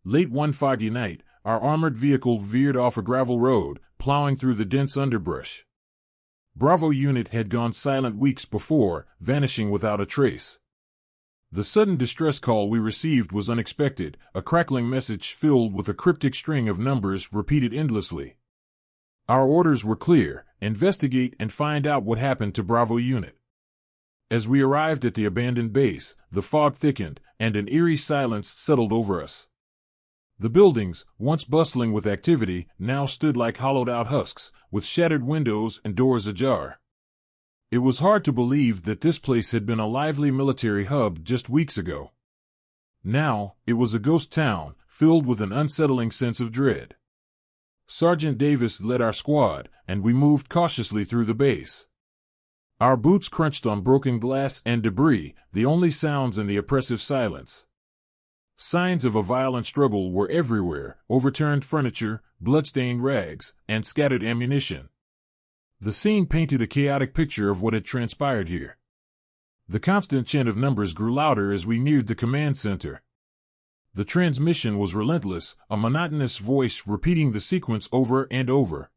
Late one foggy night, our armored vehicle veered off a gravel road, plowing through the dense underbrush. Bravo unit had gone silent weeks before, vanishing without a trace. The sudden distress call we received was unexpected, a crackling message filled with a cryptic string of numbers repeated endlessly. Our orders were clear: investigate and find out what happened to Bravo unit. As we arrived at the abandoned base, the fog thickened, and an eerie silence settled over us. The buildings, once bustling with activity, now stood like hollowed-out husks, with shattered windows and doors ajar. It was hard to believe that this place had been a lively military hub just weeks ago. Now, it was a ghost town, filled with an unsettling sense of dread. Sergeant Davis led our squad, and we moved cautiously through the base. Our boots crunched on broken glass and debris, the only sounds in the oppressive silence. Signs of a violent struggle were everywhere: overturned furniture, bloodstained rags, and scattered ammunition. The scene painted a chaotic picture of what had transpired here. The constant chant of numbers grew louder as we neared the command center. The transmission was relentless, a monotonous voice repeating the sequence over and over.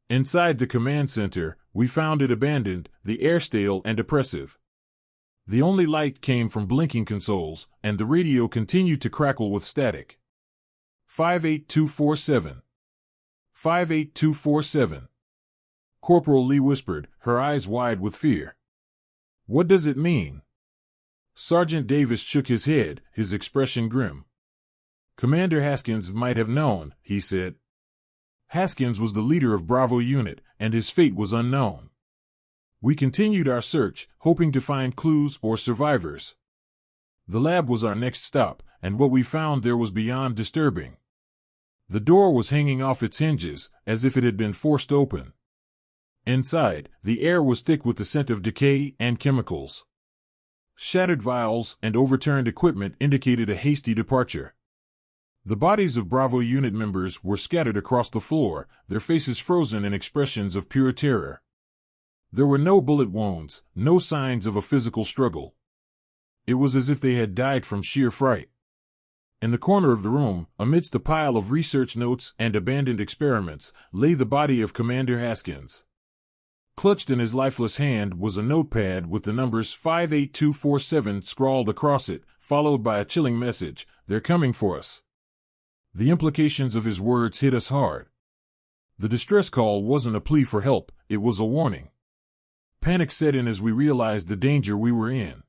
Inside the command center, we found it abandoned, the air stale and oppressive. The only light came from blinking consoles, and the radio continued to crackle with static. 58247. 58247. Corporal Lee whispered, her eyes wide with fear. What does it mean? Sergeant Davis shook his head, his expression grim. Commander Haskins might have known, he said. Haskins was the leader of Bravo unit, and his fate was unknown. We continued our search, hoping to find clues or survivors. The lab was our next stop, and what we found there was beyond disturbing. The door was hanging off its hinges, as if it had been forced open. Inside, the air was thick with the scent of decay and chemicals. Shattered vials and overturned equipment indicated a hasty departure. The bodies of Bravo unit members were scattered across the floor, their faces frozen in expressions of pure terror. There were no bullet wounds, no signs of a physical struggle. It was as if they had died from sheer fright. In the corner of the room, amidst a pile of research notes and abandoned experiments, lay the body of Commander Haskins. Clutched in his lifeless hand was a notepad with the numbers 58247 scrawled across it, followed by a chilling message: "They're coming for us." The implications of his words hit us hard. The distress call wasn't a plea for help, it was a warning. Panic set in as we realized the danger we were in.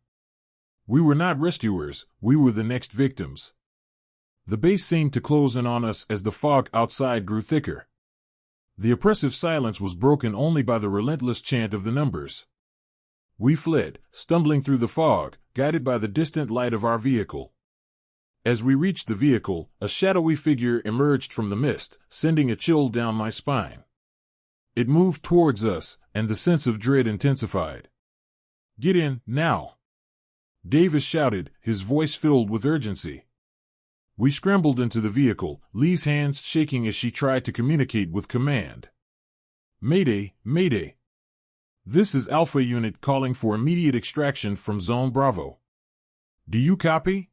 We were not rescuers, we were the next victims. The base seemed to close in on us as the fog outside grew thicker. The oppressive silence was broken only by the relentless chant of the numbers. We fled, stumbling through the fog, guided by the distant light of our vehicle. As we reached the vehicle, a shadowy figure emerged from the mist, sending a chill down my spine. It moved towards us, and the sense of dread intensified. "Get in, now!" Davis shouted, his voice filled with urgency. We scrambled into the vehicle, Lee's hands shaking as she tried to communicate with command. "Mayday, Mayday! This is Alpha Unit calling for immediate extraction from Zone Bravo. Do you copy?"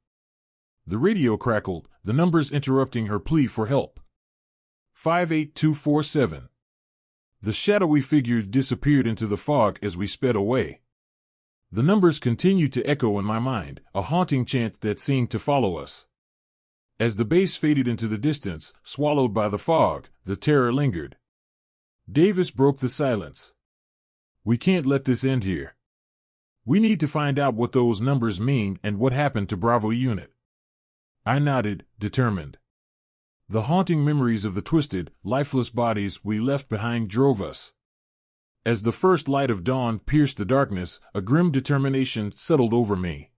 The radio crackled, the numbers interrupting her plea for help. 58247. The shadowy figure disappeared into the fog as we sped away. The numbers continued to echo in my mind, a haunting chant that seemed to follow us. As the base faded into the distance, swallowed by the fog, the terror lingered. Davis broke the silence. "We can't let this end here. We need to find out what those numbers mean and what happened to Bravo unit." I nodded, determined. The haunting memories of the twisted, lifeless bodies we left behind drove us. As the first light of dawn pierced the darkness, a grim determination settled over me.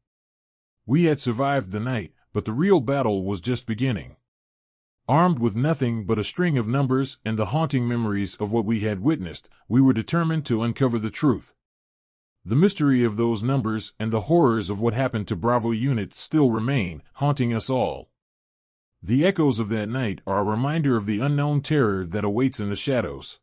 We had survived the night, but the real battle was just beginning. Armed with nothing but a string of numbers and the haunting memories of what we had witnessed, we were determined to uncover the truth. The mystery of those numbers and the horrors of what happened to Bravo unit still remain, haunting us all. The echoes of that night are a reminder of the unknown terror that awaits in the shadows.